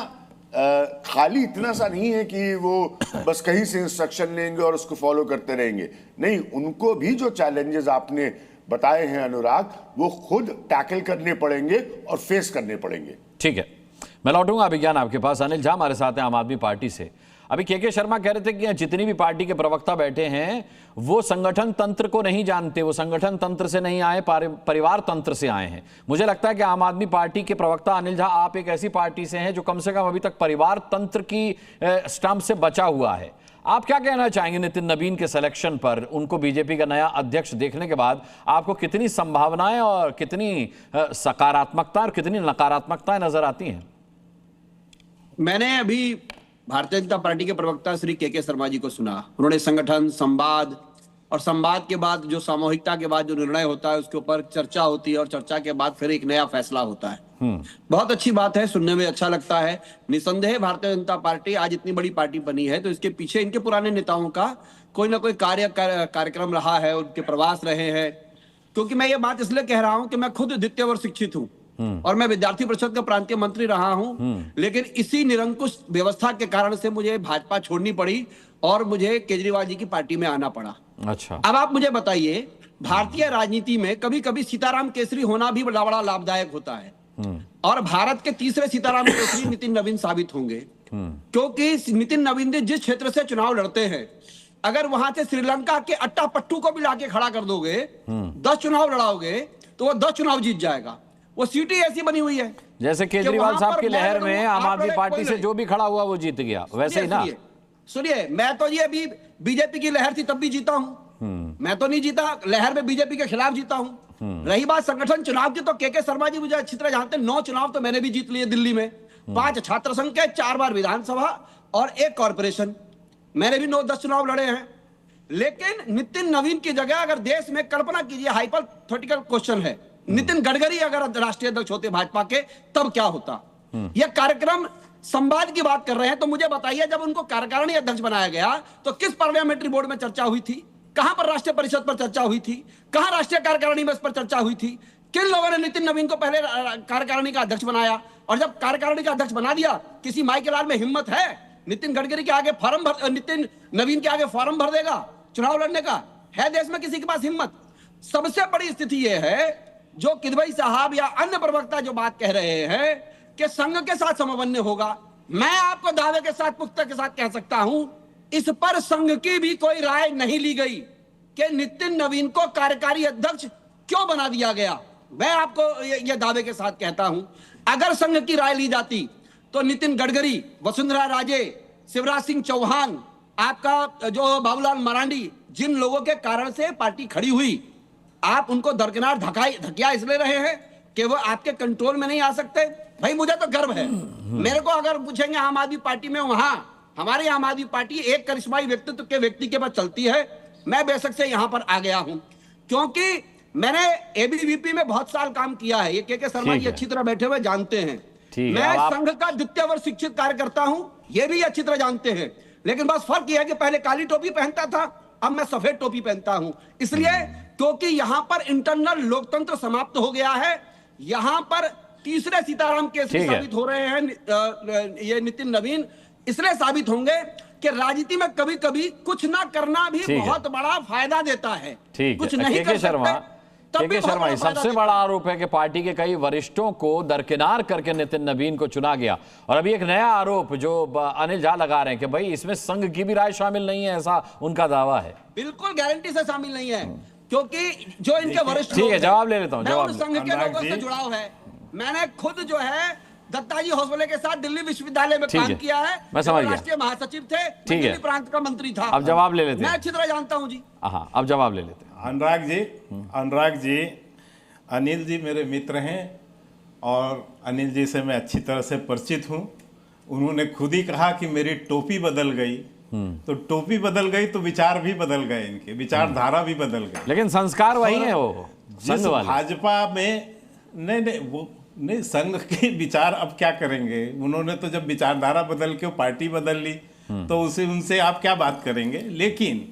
खाली इतना सा नहीं है कि वो बस कहीं से इंस्ट्रक्शन लेंगे और उसको फॉलो करते रहेंगे। नहीं, उनको भी जो चैलेंजेस आपने बताए हैं अनुराग, वो खुद टैकल करने पड़ेंगे और फेस करने पड़ेंगे। ठीक है, मैं लौटूंगा अभी ज्ञान आपके पास। अनिल झा हमारे साथ हैं आम आदमी पार्टी से। अभी के शर्मा कह रहे थे कि जितनी भी पार्टी के प्रवक्ता बैठे हैं वो संगठन तंत्र को नहीं जानते, वो संगठन तंत्र से नहीं आए, परिवार तंत्र से आए हैं। मुझे लगता है कि आम आदमी पार्टी के प्रवक्ता अनिल झा, आप एक ऐसी पार्टी से हैं जो कम से कम अभी तक परिवार तंत्र की स्टंप से बचा हुआ है। आप क्या कहना चाहेंगे नितिन नवीन के सिलेक्शन पर? उनको बीजेपी का नया अध्यक्ष देखने के बाद आपको कितनी संभावनाएं और कितनी सकारात्मकता और कितनी नकारात्मकताएं नजर आती हैं? मैंने अभी भारतीय जनता पार्टी के प्रवक्ता श्री के शर्मा जी को सुना। उन्होंने संगठन, संवाद और संवाद के बाद जो सामूहिकता के बाद जो निर्णय होता है उसके ऊपर चर्चा होती है और चर्चा के बाद फिर एक नया फैसला होता है। बहुत अच्छी बात है, सुनने में अच्छा लगता है। निसंदेह भारतीय जनता पार्टी आज इतनी बड़ी पार्टी बनी है तो इसके पीछे इनके पुराने नेताओं का कोई ना कोई कार्यक्रम रहा है, उनके प्रवास रहे हैं। क्योंकि मैं ये बात इसलिए कह रहा हूं कि मैं खुद द्वितीय वर्ष शिक्षित हूं और मैं विद्यार्थी परिषद का प्रांतीय मंत्री रहा हूं, लेकिन इसी निरंकुश व्यवस्था के कारण से मुझे भाजपा छोड़नी पड़ी और मुझे केजरीवाल जी की पार्टी में आना पड़ा। अच्छा, अब आप मुझे बताइए, भारतीय राजनीति में कभी कभी सीताराम केसरी होना भी बड़ा लाभदायक होता है और भारत के तीसरे सीताराम केसरी नितिन नवीन साबित होंगे, क्योंकि नितिन नवीन जी जिस क्षेत्र से चुनाव लड़ते हैं, अगर वहां से श्रीलंका के अट्टा पट्टू को भी लाके खड़ा कर दोगे, 10 चुनाव लड़ाओगे तो वो 10 चुनाव जीत जाएगा। वो सीट ही ऐसी बनी हुई है जैसे केजरीवाल साहब की लहर में आम आदमी पार्टी से जो भी खड़ा हुआ वो जीत गया, वैसे ही ना। सुनिए, मैं तो ये अभी बीजेपी की लहर थी तब भी जीता हूं, मैं तो नहीं जीता, लहर में बीजेपी के खिलाफ जीता हूं। रही बात संगठन चुनाव की, तो के शर्मा जी मुझे अच्छी तरह जानते हैं। 9 चुनाव तो मैंने भी जीत लिए दिल्ली में, 5 छात्र संघ के, 4 बार विधानसभा और 1 कॉर्पोरेशन, मैंने भी 9-10 चुनाव लड़े हैं। लेकिन नितिन नवीन की जगह अगर देश में, कल्पना कीजिए, हाइपोथेटिकल क्वेश्चन है, नितिन गडकरी अगर राष्ट्रीय अध्यक्ष होते भाजपा के, तब क्या होता? यह कार्यक्रम संवाद की बात कर रहे हैं, तो मुझे बताइए, जब उनको कार्यकारिणी अध्यक्ष बनाया गया तो किस पार्लियामेंट्री बोर्ड में चर्चा हुई थी? कहां पर राष्ट्रीय परिषद पर चर्चा हुई थी? कहां राष्ट्रीय कार्यकारिणी में इस पर चर्चा हुई थी? किन लोगों ने नितिन नवीन को पहले कार्यकारिणी का अध्यक्ष बनाया? और जब कार्यकारिणी का अध्यक्ष बना दिया, किसी माइकल लाल में हिम्मत है नितिन गडकरी के आगे नितिन नवीन के आगे फॉर्म भर देगा चुनाव लड़ने का? है देश में किसी के पास हिम्मत? सबसे बड़ी स्थिति यह है, जो किदवई साहब या अन्य प्रवक्ता जो बात कह रहे हैं कि संघ के साथ समन्वय होगा, मैं आपको दावे के साथ, पुख्ता के साथ कह सकता हूं, इस पर संघ की भी कोई राय नहीं ली गई कि नितिन नवीन को कार्यकारी अध्यक्ष क्यों बना दिया गया। मैं आपको ये दावे के साथ कहता हूं, अगर संघ की राय ली जाती तो नितिन गडकरी, वसुंधरा राजे शिवराज सिंह चौहान, आपका जो बाबूलाल मरांडी, जिन लोगों के कारण से पार्टी खड़ी हुई, आप उनको दरकिनार धकिया इसलिए रहे हैं कि वो आपके कंट्रोल में नहीं आ सकते। भाई मुझे तो गर्व है, मेरे को अगर पूछेंगे आम आदमी पार्टी में, वहां हमारी आम आदमी पार्टी एक करिश्माई व्यक्तित्व के व्यक्ति के पास चलती है। मैं बेशक से यहां पर आ गया हूं क्योंकि मैंने एबीवीपी में बहुत साल काम किया है। ये के शर्मा जी अच्छी तरह बैठे हुए जानते हैं। मैं संघ का द्वितीय वर्ष शिक्षित कार्यकर्ता हूं, ये भी अच्छी तरह जानते हैं। लेकिन बस फर्क यह है कि पहले काली टोपी पहनता था, अब मैं सफेद टोपी पहनता हूं। इसलिए क्योंकि यहां पर इंटरनल लोकतंत्र समाप्त हो गया है। यहां पर तीसरे सीताराम केस साबित हो रहे हैं ये नितिन नवीन, इसलिए साबित होंगे कि राजनीति में कभी कभी कुछ ना करना भी बहुत बड़ा फायदा देता है। कुछ नहीं कर सकते। के शर्मा, सबसे बड़ा आरोप है कि पार्टी के कई वरिष्ठों को दरकिनार करके नितिन नवीन को चुना गया। और अभी एक नया आरोप जो अनिल झा लगा रहे हैं कि भाई इसमें संघ की भी राय शामिल नहीं है, ऐसा उनका दावा है। बिल्कुल गारंटी से शामिल नहीं है, क्योंकि जो इनके वरिष्ठ, ठीक है, जवाब ले लेता हूँ। जवाब संघ के लोगों से जुड़ाव है। मैंने खुद जो है दत्ताजी हॉस्पिटल के साथ दिल्ली विश्वविद्यालय में काम किया है। मैं समझ गया। राष्ट्रीय महासचिव थे, दिल्ली प्रांत का मंत्री था। अब जवाब ले लेते हैं। मैं अच्छी तरह जानता हूँ जी। हाँ, अब जवाब ले लेते हैं। अनुराग जी, अनिल जी मेरे मित्र हैं और अनिल जी से मैं अच्छी तरह से परिचित हूँ। उन्होंने खुद ही कहा कि मेरी टोपी बदल गई, तो टोपी बदल गई तो विचार भी बदल गए, इनके विचारधारा भी बदल गई। लेकिन संस्कार वही है। वो जिस भाजपा में नहीं संघ के विचार अब क्या करेंगे? उन्होंने तो जब विचारधारा बदल के पार्टी बदल ली तो उनसे आप क्या बात करेंगे? लेकिन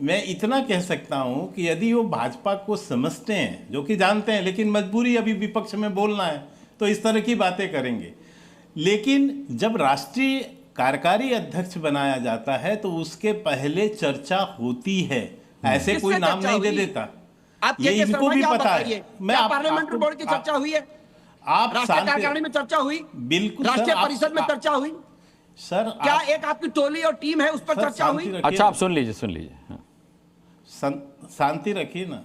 मैं इतना कह सकता हूं कि यदि वो भाजपा को समझते हैं, जो कि जानते हैं, लेकिन मजबूरी अभी विपक्ष में बोलना है, तो इस तरह की बातें करेंगे। लेकिन जब राष्ट्रीय कार्यकारी अध्यक्ष बनाया जाता है तो उसके पहले चर्चा होती है, ऐसे कोई नाम नहीं दे देता। ये इनको भी पता है। मैं पार्लियामेंट्री बोर्ड की चर्चा हुई है, आप राष्ट्रीय कार्यकारिणी में चर्चा हुई, बिल्कुल राष्ट्रीय परिषद में चर्चा हुई सर। क्या एक आपकी टोली और टीम है उस पर चर्चा हुई? अच्छा, आप सुन लीजिए। शांति रखिए ना।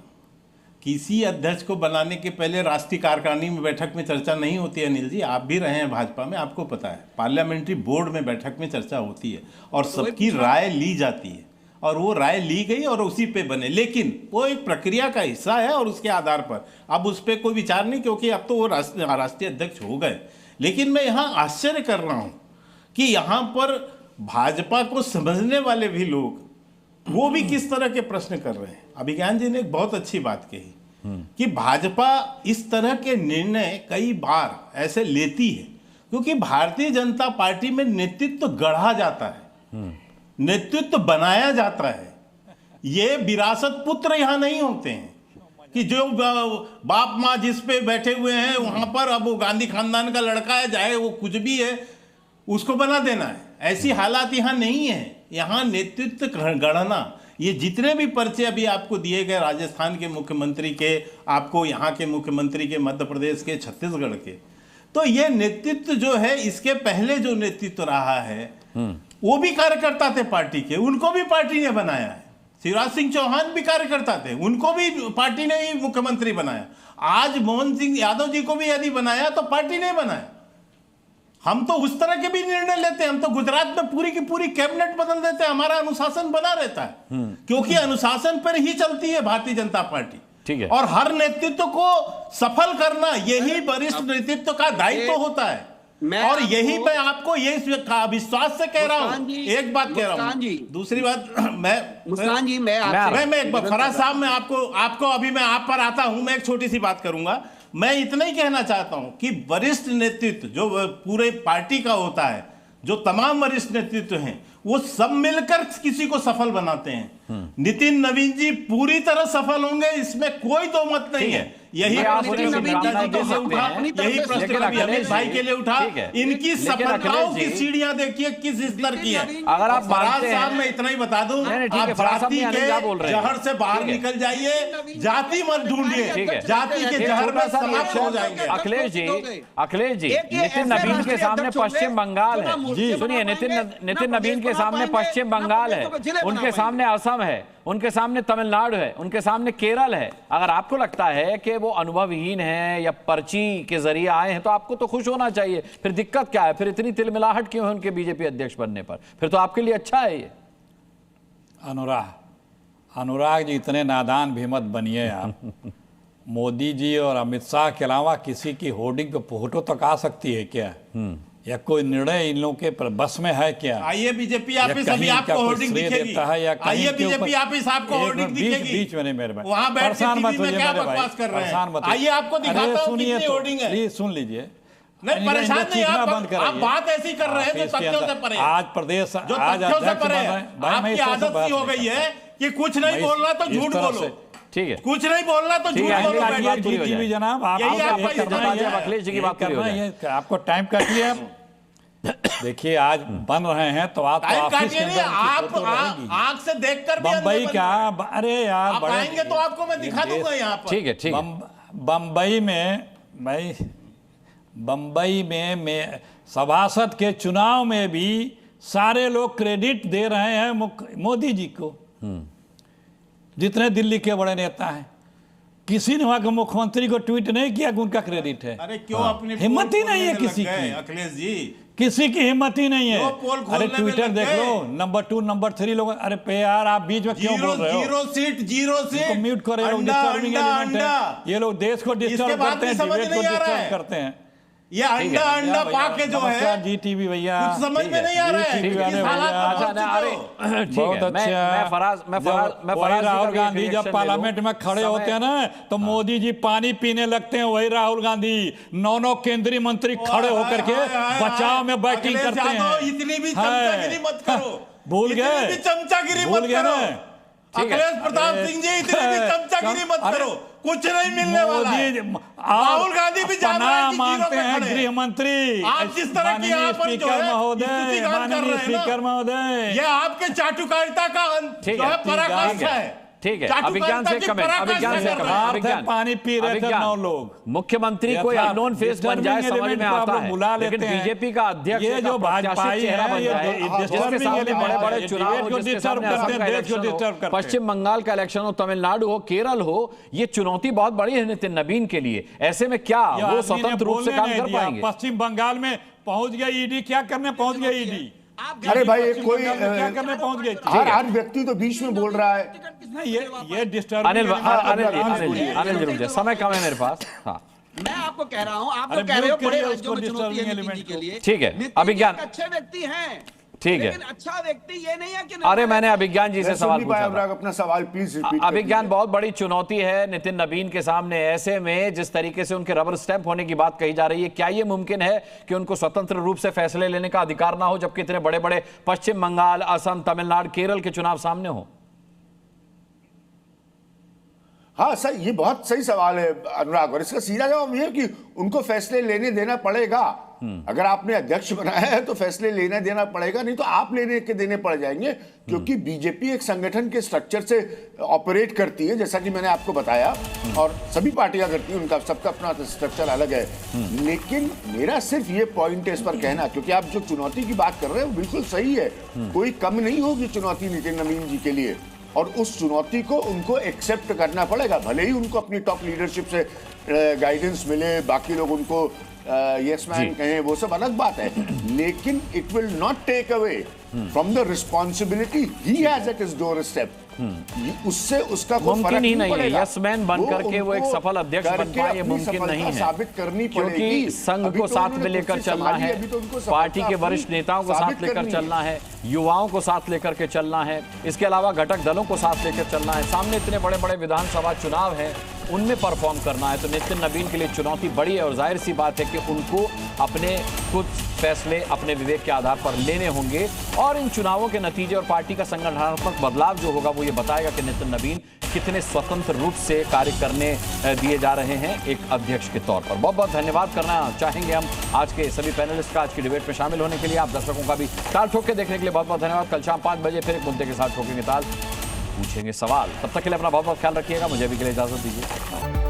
किसी अध्यक्ष को बनाने के पहले राष्ट्रीय कार्यकारिणी में बैठक में चर्चा नहीं होती है। अनिल जी, आप भी रहे हैं भाजपा में, आपको पता है। पार्लियामेंट्री बोर्ड में बैठक में चर्चा होती है और सबकी राय ली जाती है, और वो राय ली गई और उसी पे बने। लेकिन वो एक प्रक्रिया का हिस्सा है और उसके आधार पर अब उस पर कोई विचार नहीं, क्योंकि अब तो वो राष्ट्रीय अध्यक्ष हो गए। लेकिन मैं यहाँ आश्चर्य कर रहा हूँ कि यहाँ पर भाजपा को समझने वाले भी लोग, वो भी किस तरह के प्रश्न कर रहे हैं। अभिज्ञान जी ने एक बहुत अच्छी बात कही कि भाजपा इस तरह के निर्णय कई बार ऐसे लेती है क्योंकि भारतीय जनता पार्टी में नेतृत्व गढ़ा जाता है, नेतृत्व बनाया जाता है। ये विरासत पुत्र यहां नहीं होते हैं कि जो बाप माँ जिस पे बैठे हुए हैं वहां पर अब वो गांधी खानदान का लड़का है, चाहे वो कुछ भी है, उसको बना देना है। ऐसी हालात यहां नहीं है। यहां नेतृत्व गढ़ना, ये जितने भी पर्चे अभी आपको दिए गए, राजस्थान के मुख्यमंत्री के, आपको यहाँ के मुख्यमंत्री के, मध्य प्रदेश के, छत्तीसगढ़ के, तो ये नेतृत्व जो है, इसके पहले जो नेतृत्व रहा है वो भी कार्यकर्ता थे पार्टी के, उनको भी पार्टी ने बनाया है। शिवराज सिंह चौहान भी कार्यकर्ता थे, उनको भी पार्टी ने ही मुख्यमंत्री बनाया। आज मोहन सिंह यादव जी को भी यदि बनाया तो पार्टी ने बनाया। हम तो उस तरह के भी निर्णय लेते हैं। हम तो गुजरात में पूरी की पूरी कैबिनेट बदल देते हैं, हमारा अनुशासन बना रहता है, क्योंकि अनुशासन पर ही चलती है भारतीय जनता पार्टी। ठीक है। और हर नेतृत्व को सफल करना यही वरिष्ठ नेतृत्व का दायित्व होता है। और यही मैं आपको ये विश्वास से कह रहा हूँ। एक बात कह रहा हूँ, दूसरी बात मैं फराज साहब, मैं आपको अभी मैं आप पर आता हूं। मैं एक छोटी सी बात करूंगा। मैं इतना ही कहना चाहता हूं कि वरिष्ठ नेतृत्व जो पूरे पार्टी का होता है, जो तमाम वरिष्ठ नेतृत्व हैं, वो सब मिलकर किसी को सफल बनाते हैं। नितिन नवीन जी पूरी तरह सफल होंगे, इसमें कोई दो मत नहीं है। यही प्रश्न कभी अमित भाई के लिए उठा। इनकी सफलताओं की सीढ़ियां देखिए किस स्तर की है। अगर आप फराज साहब, मैं इतना ही बता दूं, आप जाति के जहर से बाहर निकल जाइए, जाति मत ढूंढिए, जाति के जहर में समाप्त हो जाएंगे। अखिलेश जी, नितिन नवीन के सामने पश्चिम बंगाल है। सुनिए, नितिन नवीन के सामने पश्चिम बंगाल है, उनके सामने असम है, उनके सामने तमिलनाडु है, उनके सामने केरल है। अगर आपको लगता है कि वो अनुभवहीन हैं या पर्ची के जरिए आए हैं तो आपको तो खुश होना चाहिए। फिर दिक्कत क्या है? फिर इतनी तिलमिलाहट क्यों है उनके बीजेपी अध्यक्ष बनने पर? फिर तो आपके लिए अच्छा है ये। अनुराग जी इतने नादान भी मत बनिए आप। मोदी जी और अमित शाह के अलावा किसी की होर्डिंग पे फोटो तक आ सकती है क्या? या कोई निर्णय इन लोगों के बस में है क्या? आइए बीजेपी ऑफिस अभी आपको होर्डिंग दिखेगी। आइए बीजेपी ऑफिस आपको होर्डिंग दिखेगी। बीच में नहीं मेरे भाई, वहां बैठ के टीवी में क्या बकवास कर रहे हैं? आइए आपको दिखाता हूं कितनी होर्डिंग है। प्लीज सुन लीजिए। नहीं परेशान नहीं, आप बात ऐसी कर रहे हैं जो तथ्यों से परे। आज प्रदेश जो तथ्यों से परे है। आपकी आदत सी हो गई है कि कुछ नहीं बोलना तो झूठ बोलो। ठीक है, कुछ नहीं बोलना तो झूठ बोलो। जी जनाब, अखिलेश जी की बात करिए, आपको टाइम काटिए। देखिए आज बन रहे हैं तो आप ऑफिस के अंदर आप आंख से देखकर बम्बई क्या, अरे यार आप आएंगे तो आपको मैं दिखा दूंगा यहाँ पर। ठीक है, ठीक है। बम्बई में सभासद के चुनाव में भी सारे लोग क्रेडिट दे रहे हैं मोदी जी को, जितने दिल्ली के बड़े नेता हैं। किसी ने वहां के मुख्यमंत्री को ट्वीट नहीं किया कि उनका क्रेडिट है। अरे क्यों अपनी हिम्मत ही नहीं है किसी की, अखिलेश जी किसी की हिम्मत ही नहीं है। अरे ट्विटर देख लो, नंबर 2 नंबर 3 लोग। अरे पे यार आप बीच में क्यों बोल रहे हो? जीरो सीट म्यूट करो, डिस्टर्बिंग एलिमेंट है। ये लोग देश को डिस्टर्ब करते हैं, डिबेट को डिस्टर्ब करते हैं। ये अंडा पाके जो है जी टीवी भैया कुछ समझ में नहीं आ रहा है। बहुत अच्छा। मैं राहुल गांधी जब पार्लियामेंट में खड़े होते हैं ना तो मोदी जी पानी पीने लगते हैं। वही राहुल गांधी 9 केंद्रीय मंत्री खड़े होकर के बचाव में बैटिंग करते हैं। इतनी भी चमचागिरी मत करो। भूल गए, चमचागिरी मत करो अखिलेश प्रताप सिंह जी, इतनी भी चमचागिरी मत करो। कुछ नहीं मिलने वाला है। राहुल गांधी भी जान रहे हैं मांगते हैं गृह मंत्री। आप जिस तरह की यहाँ पर जो है माननीय स्पीकर महोदय, ये आपके चाटुकारिता का जो है पराकाष्ठा है। ठीक है, अभिज्ञान से कमेंट, पानी पी रहे थे 9 लोग। मुख्यमंत्री कोई अननोन फेस बन जाए समझ में आता है, लेकिन बीजेपी का अध्यक्ष ये जो भाजपाई है जिसके सामने बड़े बड़े चुनाव, पश्चिम बंगाल का इलेक्शन हो, तमिलनाडु हो, केरल हो, ये चुनौती बहुत बड़ी है नितिन नवीन के लिए। ऐसे में क्या वो स्वतंत्र रूप से काम कर पाएंगे? पश्चिम बंगाल में पहुंच गया ईडी, क्या करने पहुंच गया ईडी? अरे भाई कोई क्या करने पहुंच गए? हर व्यक्ति तो बीच में बोल रहा है। ये डिस्टर्ब। अनिल जी रुक जाए, समय कम है मेरे पास। हाँ मैं आपको कह रहा हूँ, आप तो कह रहे हो बड़े राज्यों में चुनौती है नितिन जी के लिए। ठीक है, अभिज्ञान अच्छे व्यक्ति हैं, ठीक है, लेकिन अच्छा व्यक्ति ये नहीं है कि अरे मैंने अभिज्ञान जी से सवाल पूछा था। अपना सवाल प्लीज रिपीट। अभिज्ञान बहुत बड़ी चुनौती है नितिन नवीन के सामने। ऐसे में जिस तरीके से उनके रबर स्टैंप होने की बात कही जा रही है, क्या यह मुमकिन है कि उनको स्वतंत्र रूप से फैसले लेने का अधिकार ना हो, जबकि इतने बड़े बड़े पश्चिम बंगाल, असम, तमिलनाडु, केरल के चुनाव सामने हो? हाँ सर, ये बहुत सही सवाल है अनुराग, और इसका सीधा जवाब ये है कि उनको फैसले लेने देना पड़ेगा। अगर आपने अध्यक्ष बनाया है तो फैसले लेना देना पड़ेगा, नहीं तो आप लेने के देने पड़ जाएंगे, क्योंकि बीजेपी एक संगठन के स्ट्रक्चर से ऑपरेट करती है, जैसा कि मैंने आपको बताया, और सभी पार्टियां करती हैं, उनका सबका अपना स्ट्रक्चर अलग है। लेकिन मेरा सिर्फ ये पॉइंट है इस पर कहना, क्योंकि आप जो चुनौती की बात कर रहे हैं वो बिल्कुल सही है। कोई कम नहीं होगी चुनौती नितिन नवीन जी के लिए, और उस चुनौती को उनको एक्सेप्ट करना पड़ेगा। भले ही उनको अपनी टॉप लीडरशिप से गाइडेंस मिले, बाकी लोग उनको यस मैन कहें, वो सब अलग बात है, लेकिन it will not take away from the responsibility he has at his doorstep. उससे उसका कोई फर्क नहीं पड़ेगा। यस मैन बन करके वो एक सफल अध्यक्ष बन पाए, ये मुमकिन नहीं है, साबित करनी क्योंकि पड़ेगी। संघ को साथ में लेकर चलना है, पार्टी के वरिष्ठ नेताओं को साथ लेकर चलना है, युवाओं को साथ लेकर के चलना है, इसके अलावा घटक दलों को साथ लेकर चलना है। सामने इतने बड़े बड़े विधानसभा चुनाव हैं, उनमें परफॉर्म करना है, तो नितिन नवीन के लिए चुनौती बड़ी है। और जाहिर सी बात है कि उनको अपने कुछ फैसले अपने विवेक के आधार पर लेने होंगे, और इन चुनावों के नतीजे और पार्टी का संगठनात्मक बदलाव जो होगा वो ये बताएगा कि नितिन नवीन कितने स्वतंत्र रूप से कार्य करने दिए जा रहे हैं एक अध्यक्ष के तौर पर। बहुत बहुत धन्यवाद करना चाहेंगे हम आज के सभी पैनलिस्ट का आज की डिबेट में शामिल होने के लिए। आप दर्शकों का भी ताल ठोक के देखने के लिए बहुत बहुत धन्यवाद। कल शाम 5 बजे फिर एक मुद्दे के साथ ठोकेंगे ताल, पूछेंगे सवाल। तब तक के लिए अपना बहुत बहुत ख्याल रखिएगा। मुझे भी के लिए इजाजत दीजिए।